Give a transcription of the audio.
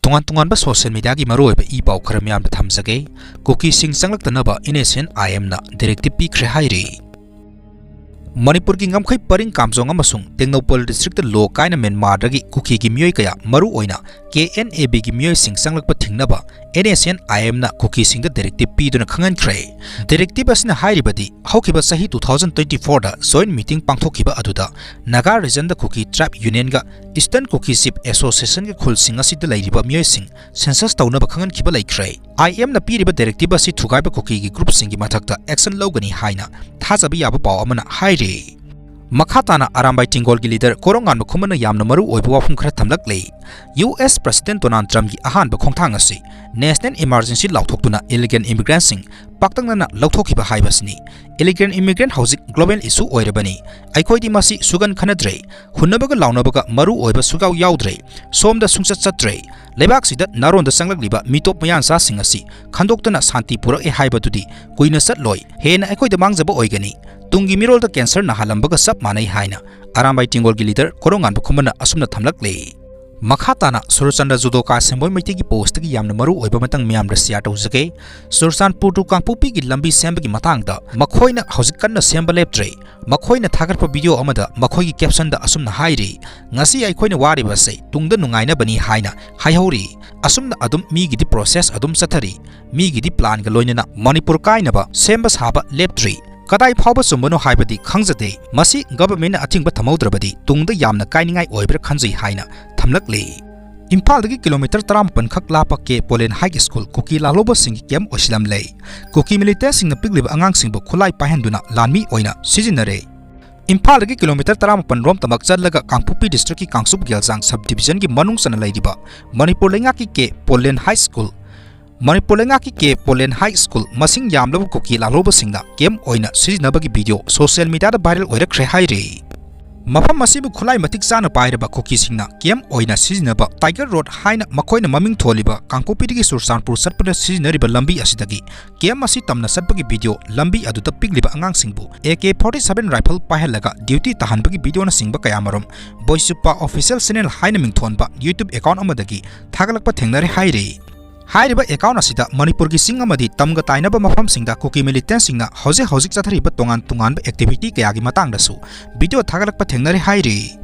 Tungan social media ki maru ba ipaw khara myam thamsage Kuki Sing Changlaktanba NSCN-IM na Directive PIKHRE. Manipur ki ngamkhai paring kamjong amasung Tengnopol district law kaina Myanmar dagi Kuki ki myoi kaya maru oina KNAB ki myoi sing sanglakpa thingnaba NSCN-IM na Kuki sing da directive piduna khangankhre. Directive asina hairibadi haukiba sahi 2024 da joint meeting pangthokiba aduda Naga region da Kuki tribe union ga Eastern Kuki Ship Association ga khulsing asida lairiba myoi sing census tawnaba khangankhiba laikhre. IM na piriba directive asi thugaiba Kuki gi group sing gi mathakta action logani haina thajabi yaba paw amana haire. Makhatana Arambai Tingol gi leader Korongan Bakumana Yamna Maru Oibu Wafum Khara Thamlakle. US President Donald Trump gi ahanba khongthang asi National Emergency lauthokuna illegal immigrants sing paktangna lauthokiba haibasni. Illegal immigrant housing global issue oirabani. Aikhoidi masi sugan khanadre hunnabaga launabaga maru oiba sugaw yaudre somda sungchat chatre. Lebak sida naron da sanglakliba mitop mayansa sing asi khandoktana santi purak e haibadudi kuina satloi hena aikhoida mangjaba oigani. Tungi mirol da cancer na halambaga sap manai haina Arambai Tingol gi leader Korongan Bakumana asumna thamlakle. Makhatana Surchandra Judoka Semboy Maiti gi post gi yamna maru oiba matang miyam ra share tawjage Surchandpur to Kangpupi gi lambi semba gi matangda makhoina hojik kanna semba leptre makhoina thagarpa video amada makhoi gi caption da asumna hairi ngasi aikhoina wari base tungda nungaina bani haina haihori asumna adum mi gi di process adum sathari mi gi di plan ga loinana Manipur kainaba semba saba leptre Kadai phawba sumbano haibadi khangjade masi government athingba thamaudrabadi tungda yamna kainingai oibra khanjai haina thamlakle. Imphal dagi kilometer 38 khak lapa ke Polen High School Kuki laloba sing kem osilam lei. Kuki Militants Singna pigliba angang singbo khulai pahenduna lanmi oina sijinare. Imphal dagi kilometer 38 rom tamak challaga Kangpupi district ki Kangsup Gyalzang subdivision ki manung sana laidiba Manipur lenga ki ke Polen High School Manipur lenga ki ke Polen High School masing yamlaba Kuki laloba singna kem oina sijinabagi video social media da viral oirakre haire. Mafam masibu khulai matik chana pairaba Kuki singna kem oina sijinaba Tiger Road haina makhoina maming tholiba Kangpupi digi Surchandpur satpada sijinariba lambi asidagi kem masi tamna satpagi video lambi aduda pigliba angang singbu AK-47 rifle pahelaga duty tahanbagi video na singba kayamarom Boisupa official channel haina mingthonba YouTube account amadagi thagalakpa thengnare haire. Hairiba account asida Manipur gi sing amadi tamga tainaba mafam singda Kuki Militants Singna hojik chathariba tongan activity kaya gi matangdasu video thagalakpa thengnare haire.